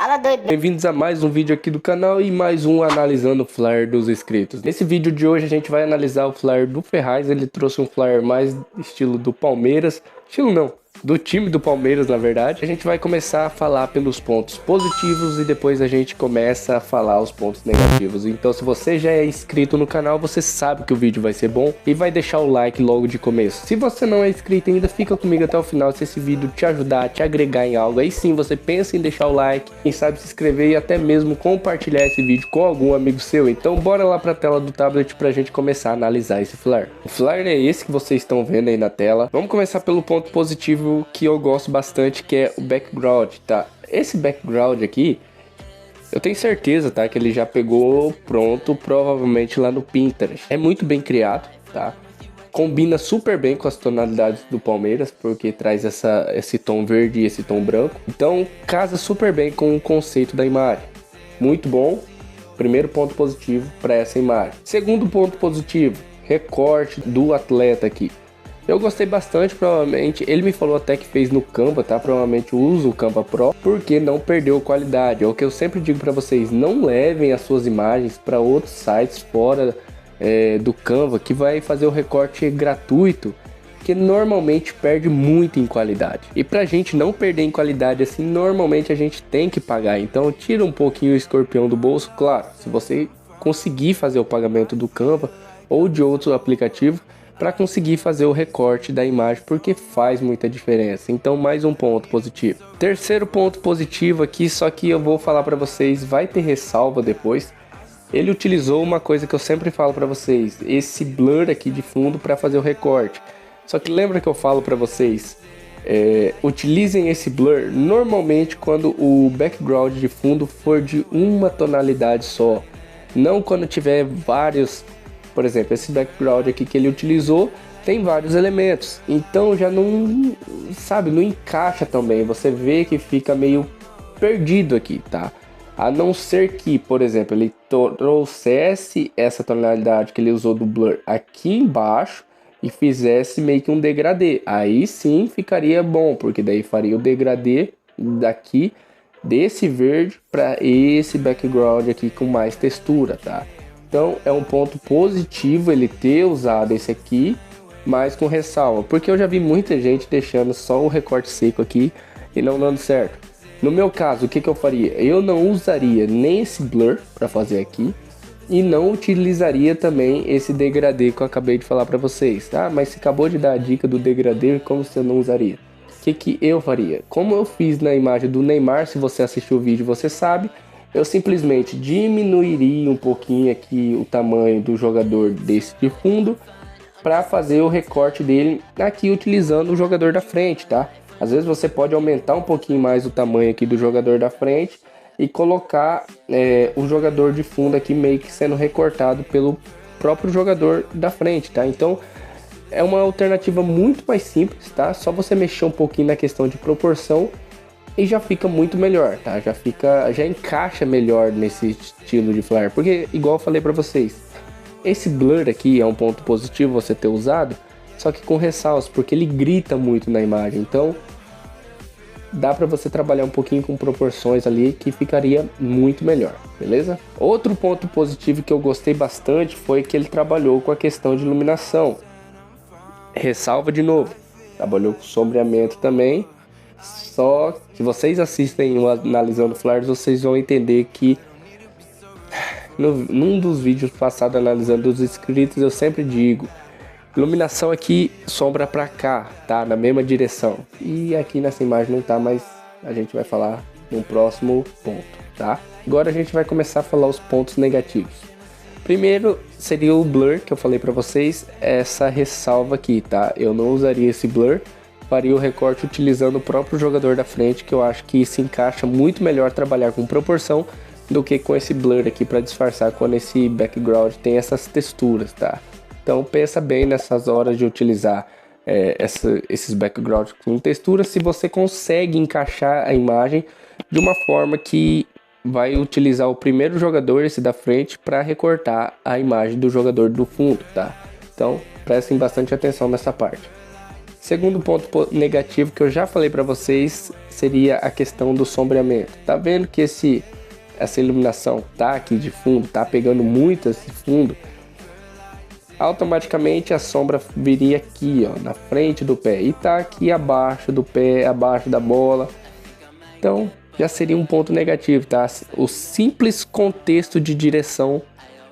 Fala doido. Bem-vindos a mais um vídeo aqui do canal e mais um analisando o flyer dos inscritos. Nesse vídeo de hoje a gente vai analisar o flyer do Ferraz. Ele trouxe um flyer mais estilo do Palmeiras, estilo não, do time do Palmeiras na verdade. A gente vai começar a falar pelos pontos positivos e depois a gente começa a falar os pontos negativos. Então se você já é inscrito no canal, você sabe que o vídeo vai ser bom e vai deixar o like logo de começo. Se você não é inscrito ainda, fica comigo até o final. Se esse vídeo te ajudar, te agregar em algo, aí sim você pensa em deixar o like, quem sabe se inscrever e até mesmo compartilhar esse vídeo com algum amigo seu. Então bora lá pra tela do tablet pra gente começar a analisar esse flyer. O flyer é esse que vocês estão vendo aí na tela. Vamos começar pelo ponto positivo que eu gosto bastante, que é o background, tá? Esse background aqui, eu tenho certeza, tá, que ele já pegou pronto, provavelmente lá no Pinterest. É muito bem criado, tá? Combina super bem com as tonalidades do Palmeiras, porque traz esse tom verde e esse tom branco. Então casa super bem com o conceito da imagem. Muito bom. Primeiro ponto positivo para essa imagem. Segundo ponto positivo, recorte do atleta aqui. Eu gostei bastante, provavelmente, ele me falou até que fez no Canva, tá? Provavelmente usa o Canva Pro, porque não perdeu qualidade. É o que eu sempre digo para vocês, não levem as suas imagens para outros sites fora do Canva, que vai fazer o recorte gratuito, que normalmente perde muito em qualidade. E pra gente não perder em qualidade assim, normalmente a gente tem que pagar. Então tira um pouquinho o escorpião do bolso, claro, se você conseguir fazer o pagamento do Canva ou de outro aplicativo, para conseguir fazer o recorte da imagem, porque faz muita diferença. Então mais um ponto positivo. Terceiro ponto positivo aqui, só que eu vou falar para vocês, vai ter ressalva depois. Ele utilizou uma coisa que eu sempre falo para vocês, esse blur aqui de fundo para fazer o recorte. Só que lembra que eu falo para vocês, utilizem esse blur normalmente quando o background de fundo for de uma tonalidade só, não quando tiver vários. Por exemplo, esse background aqui que ele utilizou tem vários elementos, então já não, sabe, não encaixa também, você vê que fica meio perdido aqui, tá? A não ser que, por exemplo, ele trouxesse essa tonalidade que ele usou do blur aqui embaixo e fizesse meio que um degradê, aí sim ficaria bom, porque daí faria o degradê daqui desse verde para esse background aqui com mais textura, tá? Então é um ponto positivo ele ter usado esse aqui, mas com ressalva, porque eu já vi muita gente deixando só o recorte seco aqui e não dando certo. No meu caso, o que eu faria? Eu não usaria nem esse blur para fazer aqui e não utilizaria também esse degradê que eu acabei de falar para vocês, tá? Mas você acabou de dar a dica do degradê, como você não usaria? O que eu faria? Como eu fiz na imagem do Neymar, se você assistiu o vídeo você sabe, eu simplesmente diminuiria um pouquinho aqui o tamanho do jogador desse de fundo para fazer o recorte dele aqui utilizando o jogador da frente, tá? Às vezes você pode aumentar um pouquinho mais o tamanho aqui do jogador da frente e colocar o jogador de fundo aqui meio que sendo recortado pelo próprio jogador da frente, tá? Então é uma alternativa muito mais simples, tá? Só você mexer um pouquinho na questão de proporção e já fica muito melhor, tá? Já encaixa melhor nesse estilo de flyer, porque igual eu falei para vocês, esse blur aqui é um ponto positivo você ter usado, só que com ressalvas, porque ele grita muito na imagem, então dá para você trabalhar um pouquinho com proporções ali que ficaria muito melhor, beleza? Outro ponto positivo que eu gostei bastante foi que ele trabalhou com a questão de iluminação. Ressalva de novo, trabalhou com sombreamento também. Só que vocês assistem o Analisando Flyers, vocês vão entender que num dos vídeos passados analisando os inscritos, eu sempre digo, iluminação aqui, sombra pra cá, tá? Na mesma direção. E aqui nessa imagem não tá, mas a gente vai falar no próximo ponto, tá? Agora a gente vai começar a falar os pontos negativos. Primeiro seria o blur, que eu falei pra vocês, essa ressalva aqui, tá? Eu não usaria esse blur, faria o recorte utilizando o próprio jogador da frente, que eu acho que se encaixa muito melhor trabalhar com proporção do que com esse blur aqui para disfarçar quando esse background tem essas texturas, tá? Então pensa bem nessas horas de utilizar esses backgrounds com textura, se você consegue encaixar a imagem de uma forma que vai utilizar o primeiro jogador, esse da frente, para recortar a imagem do jogador do fundo, tá? Então prestem bastante atenção nessa parte. Segundo ponto negativo que eu já falei para vocês seria a questão do sombreamento. Tá vendo que essa iluminação tá aqui de fundo, tá pegando muito esse fundo? Automaticamente a sombra viria aqui, ó, na frente do pé, e tá aqui abaixo do pé, abaixo da bola. Então já seria um ponto negativo, tá? O simples contexto de direção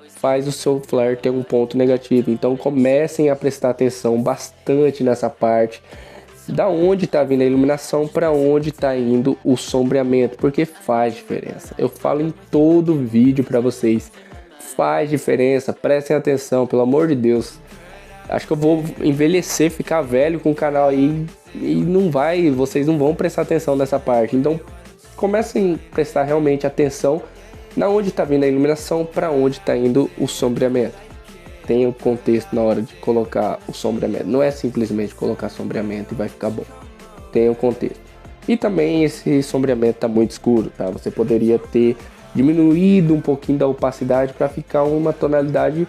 faz o seu flare ter um ponto negativo. Então comecem a prestar atenção bastante nessa parte, da onde está vindo a iluminação para onde está indo o sombreamento, porque faz diferença. Eu falo em todo vídeo para vocês, faz diferença, prestem atenção, pelo amor de Deus. Acho que eu vou envelhecer, ficar velho com o canal aí e vocês não vão prestar atenção nessa parte. Então comecem a prestar realmente atenção na onde está vindo a iluminação, para onde está indo o sombreamento. Tenha o contexto na hora de colocar o sombreamento. Não é simplesmente colocar sombreamento e vai ficar bom. Tenha o contexto. E também esse sombreamento está muito escuro, tá? Você poderia ter diminuído um pouquinho da opacidade para ficar uma tonalidade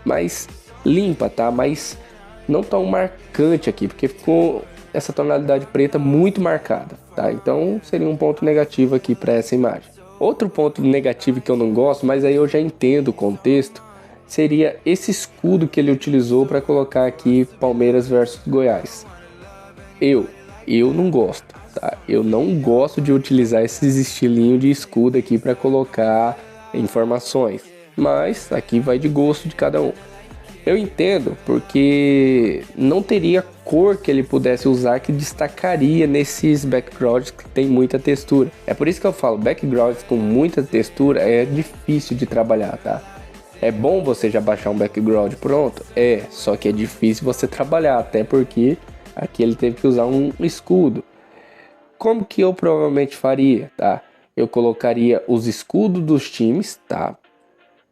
mais limpa, tá? Mas não tão marcante aqui, porque ficou essa tonalidade preta muito marcada, tá? Então seria um ponto negativo aqui para essa imagem. Outro ponto negativo que eu não gosto, mas aí eu já entendo o contexto, seria esse escudo que ele utilizou para colocar aqui Palmeiras versus Goiás. Eu não gosto, tá? Eu não gosto de utilizar esses estilinhos de escudo aqui para colocar informações, mas aqui vai de gosto de cada um. Eu entendo, porque não teria cor que ele pudesse usar que destacaria nesses backgrounds que tem muita textura. É por isso que eu falo, backgrounds com muita textura é difícil de trabalhar, tá? É bom você já baixar um background pronto? É, só que é difícil você trabalhar, até porque aqui ele teve que usar um escudo. Como que eu provavelmente faria, tá? Eu colocaria os escudos dos times, tá?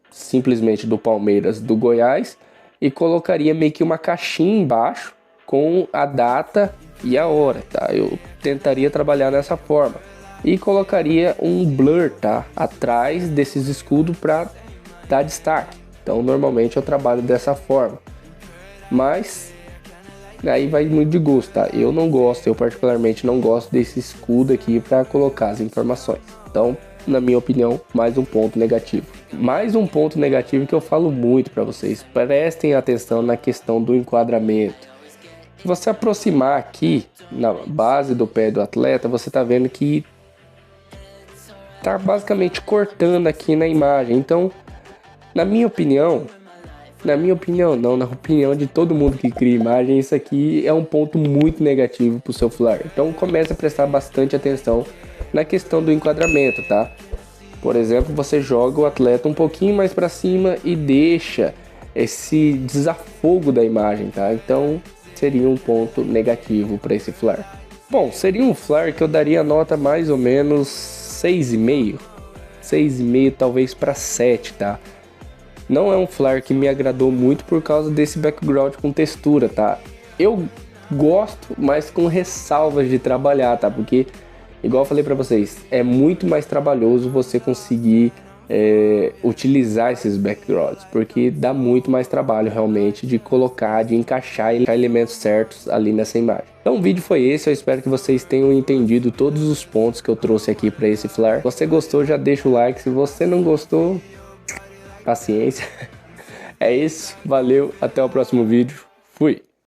Simplesmente do Palmeiras, do Goiás, e colocaria meio que uma caixinha embaixo com a data e a hora, tá? Eu tentaria trabalhar dessa forma e colocaria um blur, tá? Atrás desses escudos para dar destaque. Então normalmente eu trabalho dessa forma, mas aí vai muito de gosto, tá? Eu não gosto, eu particularmente não gosto desse escudo aqui para colocar as informações. Então, na minha opinião, mais um ponto negativo. Mais um ponto negativo que eu falo muito para vocês. Prestem atenção na questão do enquadramento. Se você aproximar aqui na base do pé do atleta, você tá vendo que tá basicamente cortando aqui na imagem. Então, na minha opinião não, na opinião de todo mundo que cria imagem, isso aqui é um ponto muito negativo pro seu flare. Então comece a prestar bastante atenção na questão do enquadramento, tá? Por exemplo, você joga o atleta um pouquinho mais para cima e deixa esse desafogo da imagem, tá? Então seria um ponto negativo para esse flare. Bom, seria um flare que eu daria nota mais ou menos 6,5, 6,5 talvez para 7, tá? Não é um flare que me agradou muito por causa desse background com textura, tá? Eu gosto, mas com ressalvas de trabalhar, tá? Porque, igual eu falei pra vocês, é muito mais trabalhoso você conseguir utilizar esses backgrounds, porque dá muito mais trabalho realmente de colocar, de encaixar elementos certos ali nessa imagem. Então o vídeo foi esse, eu espero que vocês tenham entendido todos os pontos que eu trouxe aqui para esse flare. Se você gostou, já deixa o like, se você não gostou, paciência. É isso, valeu, até o próximo vídeo, fui!